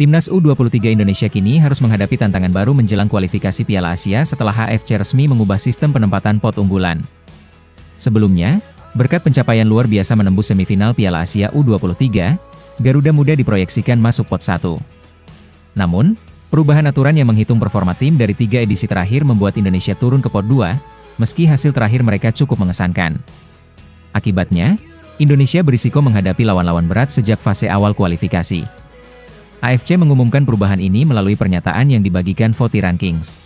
Timnas U23 Indonesia kini harus menghadapi tantangan baru menjelang kualifikasi Piala Asia setelah HFC resmi mengubah sistem penempatan pot unggulan. Sebelumnya, berkat pencapaian luar biasa menembus semifinal Piala Asia U23, Garuda Muda diproyeksikan masuk pot 1. Namun, perubahan aturan yang menghitung performa tim dari 3 edisi terakhir membuat Indonesia turun ke pot 2, meski hasil terakhir mereka cukup mengesankan. Akibatnya, Indonesia berisiko menghadapi lawan-lawan berat sejak fase awal kualifikasi. AFC mengumumkan perubahan ini melalui pernyataan yang dibagikan VOTI Rankings.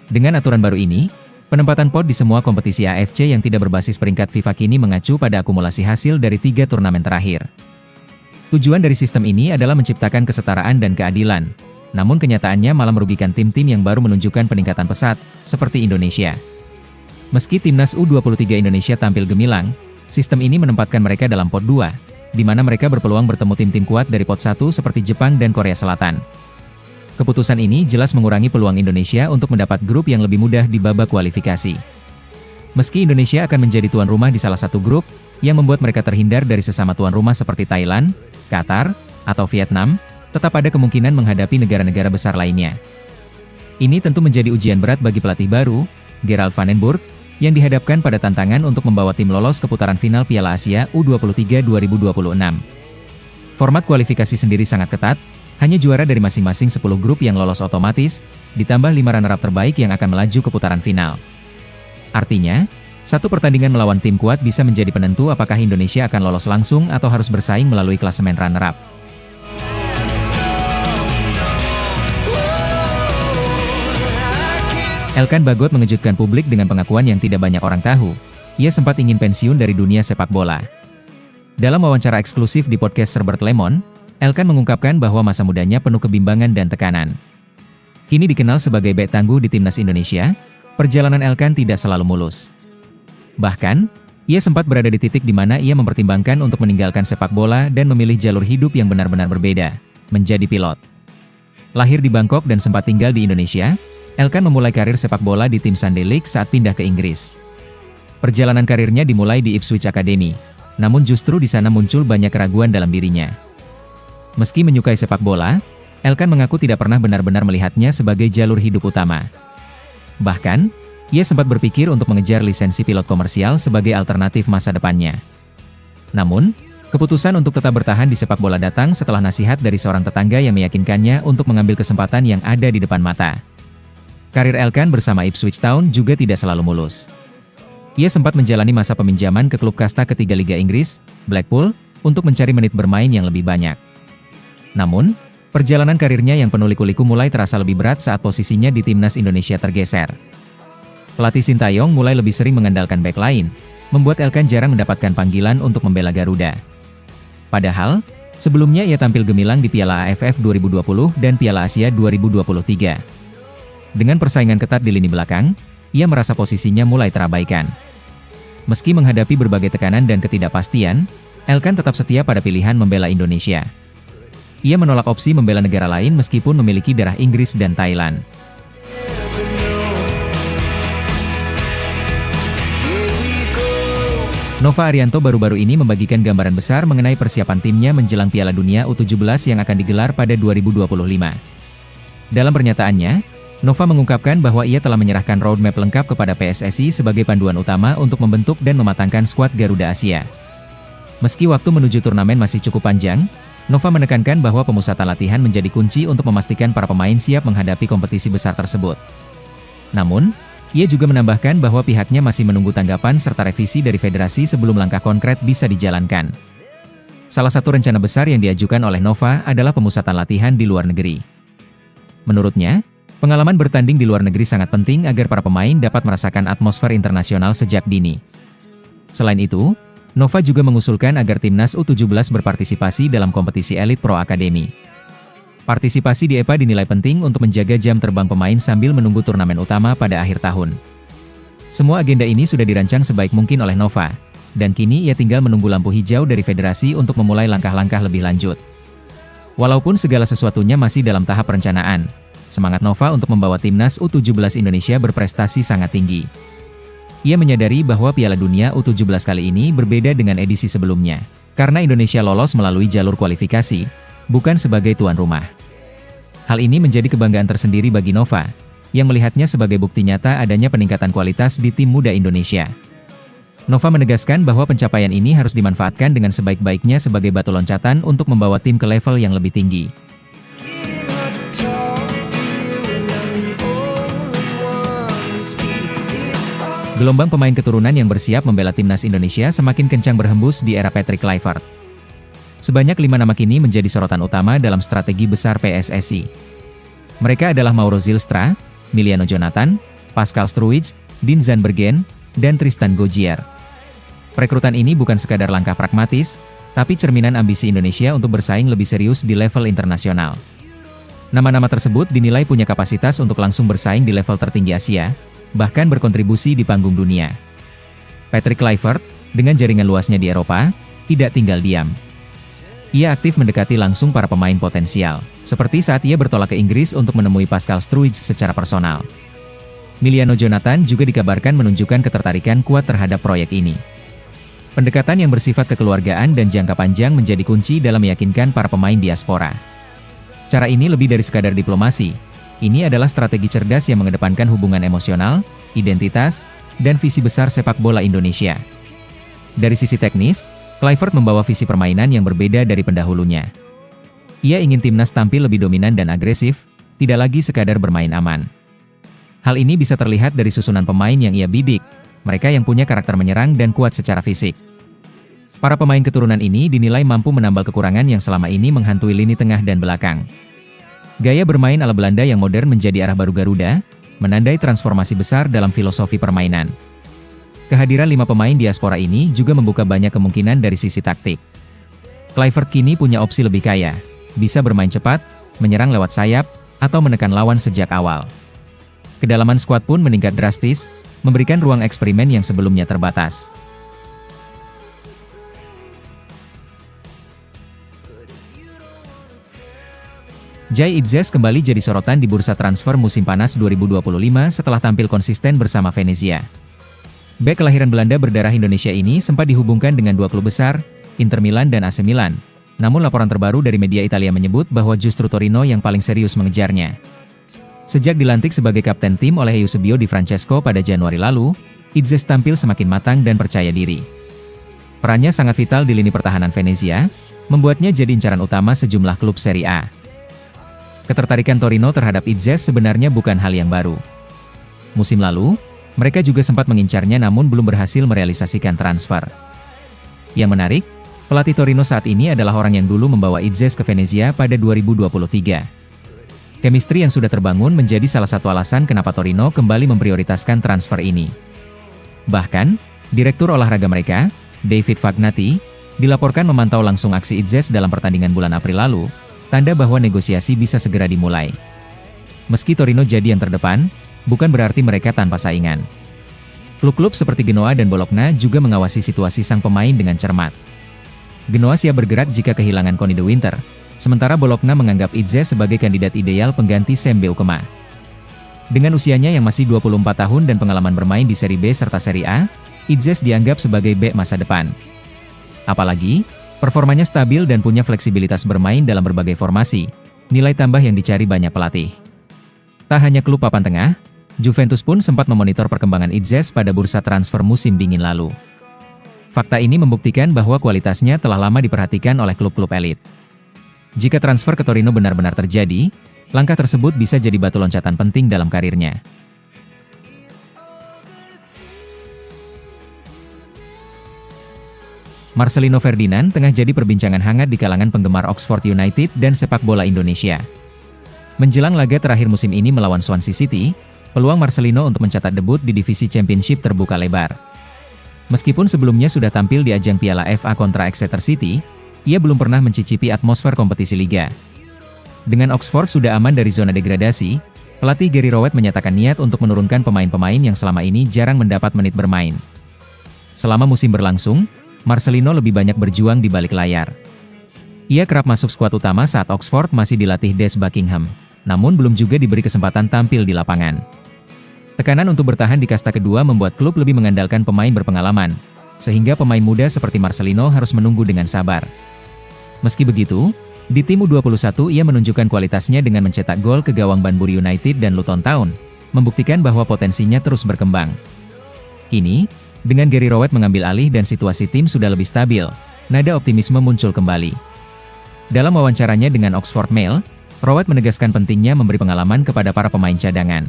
Dengan aturan baru ini, penempatan pot di semua kompetisi AFC yang tidak berbasis peringkat FIFA kini mengacu pada akumulasi hasil dari 3 turnamen terakhir. Tujuan dari sistem ini adalah menciptakan kesetaraan dan keadilan, namun kenyataannya malah merugikan tim-tim yang baru menunjukkan peningkatan pesat, seperti Indonesia. Meski Timnas U23 Indonesia tampil gemilang, sistem ini menempatkan mereka dalam pot 2, di mana mereka berpeluang bertemu tim-tim kuat dari pot 1 seperti Jepang dan Korea Selatan. Keputusan ini jelas mengurangi peluang Indonesia untuk mendapat grup yang lebih mudah di babak kualifikasi. Meski Indonesia akan menjadi tuan rumah di salah satu grup, yang membuat mereka terhindar dari sesama tuan rumah seperti Thailand, Qatar, atau Vietnam, tetap ada kemungkinan menghadapi negara-negara besar lainnya. Ini tentu menjadi ujian berat bagi pelatih baru, Gerald van den Burg, yang dihadapkan pada tantangan untuk membawa tim lolos ke putaran final Piala Asia U23 2026. Format kualifikasi sendiri sangat ketat, hanya juara dari masing-masing 10 grup yang lolos otomatis, ditambah 5 runner-up terbaik yang akan melaju ke putaran final. Artinya, satu pertandingan melawan tim kuat bisa menjadi penentu apakah Indonesia akan lolos langsung atau harus bersaing melalui klasemen runner-up. Elkan Bagot mengejutkan publik dengan pengakuan yang tidak banyak orang tahu. Ia sempat ingin pensiun dari dunia sepak bola. Dalam wawancara eksklusif di podcast Herbert Lemon, Elkan mengungkapkan bahwa masa mudanya penuh kebimbangan dan tekanan. Kini dikenal sebagai bek tangguh di timnas Indonesia, perjalanan Elkan tidak selalu mulus. Bahkan, ia sempat berada di titik di mana ia mempertimbangkan untuk meninggalkan sepak bola dan memilih jalur hidup yang benar-benar berbeda, menjadi pilot. Lahir di Bangkok dan sempat tinggal di Indonesia, Elkan memulai karir sepak bola di tim Sunday League saat pindah ke Inggris. Perjalanan karirnya dimulai di Ipswich Academy, namun justru di sana muncul banyak keraguan dalam dirinya. Meski menyukai sepak bola, Elkan mengaku tidak pernah benar-benar melihatnya sebagai jalur hidup utama. Bahkan, ia sempat berpikir untuk mengejar lisensi pilot komersial sebagai alternatif masa depannya. Namun, keputusan untuk tetap bertahan di sepak bola datang setelah nasihat dari seorang tetangga yang meyakinkannya untuk mengambil kesempatan yang ada di depan mata. Karir Elkan bersama Ipswich Town juga tidak selalu mulus. Ia sempat menjalani masa peminjaman ke klub kasta ketiga Liga Inggris, Blackpool, untuk mencari menit bermain yang lebih banyak. Namun, perjalanan karirnya yang penuh liku-liku mulai terasa lebih berat saat posisinya di timnas Indonesia tergeser. Pelatih Sintayong mulai lebih sering mengandalkan bek lain, membuat Elkan jarang mendapatkan panggilan untuk membela Garuda. Padahal, sebelumnya ia tampil gemilang di Piala AFF 2020 dan Piala Asia 2023. Dengan persaingan ketat di lini belakang, ia merasa posisinya mulai terabaikan. Meski menghadapi berbagai tekanan dan ketidakpastian, Elkan tetap setia pada pilihan membela Indonesia. Ia menolak opsi membela negara lain meskipun memiliki darah Inggris dan Thailand. Nova Arianto baru-baru ini membagikan gambaran besar mengenai persiapan timnya menjelang Piala Dunia U17 yang akan digelar pada 2025. Dalam pernyataannya, Nova mengungkapkan bahwa ia telah menyerahkan roadmap lengkap kepada PSSI sebagai panduan utama untuk membentuk dan mematangkan skuad Garuda Asia. Meski waktu menuju turnamen masih cukup panjang, Nova menekankan bahwa pemusatan latihan menjadi kunci untuk memastikan para pemain siap menghadapi kompetisi besar tersebut. Namun, ia juga menambahkan bahwa pihaknya masih menunggu tanggapan serta revisi dari federasi sebelum langkah konkret bisa dijalankan. Salah satu rencana besar yang diajukan oleh Nova adalah pemusatan latihan di luar negeri. Menurutnya, pengalaman bertanding di luar negeri sangat penting agar para pemain dapat merasakan atmosfer internasional sejak dini. Selain itu, Nova juga mengusulkan agar timnas U17 berpartisipasi dalam kompetisi elit Pro Academy. Partisipasi di EPA dinilai penting untuk menjaga jam terbang pemain sambil menunggu turnamen utama pada akhir tahun. Semua agenda ini sudah dirancang sebaik mungkin oleh Nova, dan kini ia tinggal menunggu lampu hijau dari federasi untuk memulai langkah-langkah lebih lanjut. Walaupun segala sesuatunya masih dalam tahap perencanaan, semangat Nova untuk membawa timnas U17 Indonesia berprestasi sangat tinggi. Ia menyadari bahwa Piala Dunia U17 kali ini berbeda dengan edisi sebelumnya, karena Indonesia lolos melalui jalur kualifikasi, bukan sebagai tuan rumah. Hal ini menjadi kebanggaan tersendiri bagi Nova, yang melihatnya sebagai bukti nyata adanya peningkatan kualitas di tim muda Indonesia. Nova menegaskan bahwa pencapaian ini harus dimanfaatkan dengan sebaik-baiknya sebagai batu loncatan untuk membawa tim ke level yang lebih tinggi. Gelombang pemain keturunan yang bersiap membela timnas Indonesia semakin kencang berhembus di era Patrick Kluivert. Sebanyak 5 nama kini menjadi sorotan utama dalam strategi besar PSSI. Mereka adalah Mauro Zylstra, Miliano Jonathan, Pascal Struijk, Dean Zandbergen, dan Tristan Gojjer. Perekrutan ini bukan sekadar langkah pragmatis, tapi cerminan ambisi Indonesia untuk bersaing lebih serius di level internasional. Nama-nama tersebut dinilai punya kapasitas untuk langsung bersaing di level tertinggi Asia, bahkan berkontribusi di panggung dunia. Patrick Kluivert, dengan jaringan luasnya di Eropa, tidak tinggal diam. Ia aktif mendekati langsung para pemain potensial, seperti saat ia bertolak ke Inggris untuk menemui Pascal Struijk secara personal. Miliano Jonathan juga dikabarkan menunjukkan ketertarikan kuat terhadap proyek ini. Pendekatan yang bersifat kekeluargaan dan jangka panjang menjadi kunci dalam meyakinkan para pemain diaspora. Cara ini lebih dari sekadar diplomasi. Ini adalah strategi cerdas yang mengedepankan hubungan emosional, identitas, dan visi besar sepak bola Indonesia. Dari sisi teknis, Kluivert membawa visi permainan yang berbeda dari pendahulunya. Ia ingin timnas tampil lebih dominan dan agresif, tidak lagi sekadar bermain aman. Hal ini bisa terlihat dari susunan pemain yang ia bidik, mereka yang punya karakter menyerang dan kuat secara fisik. Para pemain keturunan ini dinilai mampu menambal kekurangan yang selama ini menghantui lini tengah dan belakang. Gaya bermain ala Belanda yang modern menjadi arah baru Garuda, menandai transformasi besar dalam filosofi permainan. Kehadiran 5 pemain diaspora ini juga membuka banyak kemungkinan dari sisi taktik. Kluivert kini punya opsi lebih kaya, bisa bermain cepat, menyerang lewat sayap, atau menekan lawan sejak awal. Kedalaman skuad pun meningkat drastis, memberikan ruang eksperimen yang sebelumnya terbatas. Jai Itzes kembali jadi sorotan di bursa transfer musim panas 2025 setelah tampil konsisten bersama Venezia. Bek kelahiran Belanda berdarah Indonesia ini sempat dihubungkan dengan 2 klub besar, Inter Milan dan AC Milan. Namun laporan terbaru dari media Italia menyebut bahwa justru Torino yang paling serius mengejarnya. Sejak dilantik sebagai kapten tim oleh Eusebio Di Francesco pada Januari lalu, Itzes tampil semakin matang dan percaya diri. Perannya sangat vital di lini pertahanan Venezia, membuatnya jadi incaran utama sejumlah klub Serie A. Ketertarikan Torino terhadap Itzes sebenarnya bukan hal yang baru. Musim lalu, mereka juga sempat mengincarnya namun belum berhasil merealisasikan transfer. Yang menarik, pelatih Torino saat ini adalah orang yang dulu membawa Itzes ke Venezia pada 2023. Chemistry yang sudah terbangun menjadi salah satu alasan kenapa Torino kembali memprioritaskan transfer ini. Bahkan, direktur olahraga mereka, David Fagnati, dilaporkan memantau langsung aksi Itzes dalam pertandingan bulan April lalu, tanda bahwa negosiasi bisa segera dimulai. Meski Torino jadi yang terdepan, bukan berarti mereka tanpa saingan. Klub-klub seperti Genoa dan Bologna juga mengawasi situasi sang pemain dengan cermat. Genoa siap bergerak jika kehilangan Conny de Winter, sementara Bologna menganggap Itzes sebagai kandidat ideal pengganti Sam Beukema. Dengan usianya yang masih 24 tahun dan pengalaman bermain di Serie B serta Serie A, Itzes dianggap sebagai bek masa depan. Apalagi, performanya stabil dan punya fleksibilitas bermain dalam berbagai formasi, nilai tambah yang dicari banyak pelatih. Tak hanya klub papan tengah, Juventus pun sempat memonitor perkembangan Itzes pada bursa transfer musim dingin lalu. Fakta ini membuktikan bahwa kualitasnya telah lama diperhatikan oleh klub-klub elit. Jika transfer ke Torino benar-benar terjadi, langkah tersebut bisa jadi batu loncatan penting dalam karirnya. Marcelino Ferdinand tengah jadi perbincangan hangat di kalangan penggemar Oxford United dan sepak bola Indonesia. Menjelang laga terakhir musim ini melawan Swansea City, peluang Marcelino untuk mencatat debut di divisi Championship terbuka lebar. Meskipun sebelumnya sudah tampil di ajang Piala FA kontra Exeter City, ia belum pernah mencicipi atmosfer kompetisi liga. Dengan Oxford sudah aman dari zona degradasi, pelatih Gary Rowett menyatakan niat untuk menurunkan pemain-pemain yang selama ini jarang mendapat menit bermain. Selama musim berlangsung, Marcelino lebih banyak berjuang di balik layar. Ia kerap masuk skuad utama saat Oxford masih dilatih Des Buckingham, namun belum juga diberi kesempatan tampil di lapangan. Tekanan untuk bertahan di kasta kedua membuat klub lebih mengandalkan pemain berpengalaman, sehingga pemain muda seperti Marcelino harus menunggu dengan sabar. Meski begitu, Di tim U21 ia menunjukkan kualitasnya dengan mencetak gol ke gawang Banbury United dan Luton Town, membuktikan bahwa potensinya terus berkembang. Kini, dengan Gary Rowett mengambil alih dan situasi tim sudah lebih stabil, nada optimisme muncul kembali. Dalam wawancaranya dengan Oxford Mail, Rowett menegaskan pentingnya memberi pengalaman kepada para pemain cadangan.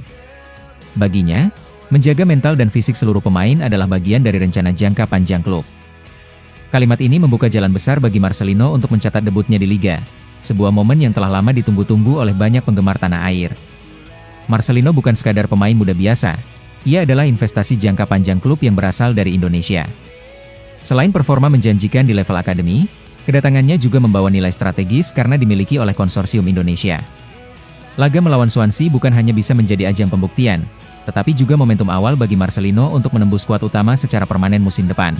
Baginya, menjaga mental dan fisik seluruh pemain adalah bagian dari rencana jangka panjang klub. Kalimat ini membuka jalan besar bagi Marcelino untuk mencatat debutnya di Liga, sebuah momen yang telah lama ditunggu-tunggu oleh banyak penggemar tanah air. Marcelino bukan sekadar pemain muda biasa, ia adalah investasi jangka panjang klub yang berasal dari Indonesia. Selain performa menjanjikan di level akademi, kedatangannya juga membawa nilai strategis karena dimiliki oleh konsorsium Indonesia. Laga melawan Swansea bukan hanya bisa menjadi ajang pembuktian, tetapi juga momentum awal bagi Marcelino untuk menembus skuad utama secara permanen musim depan.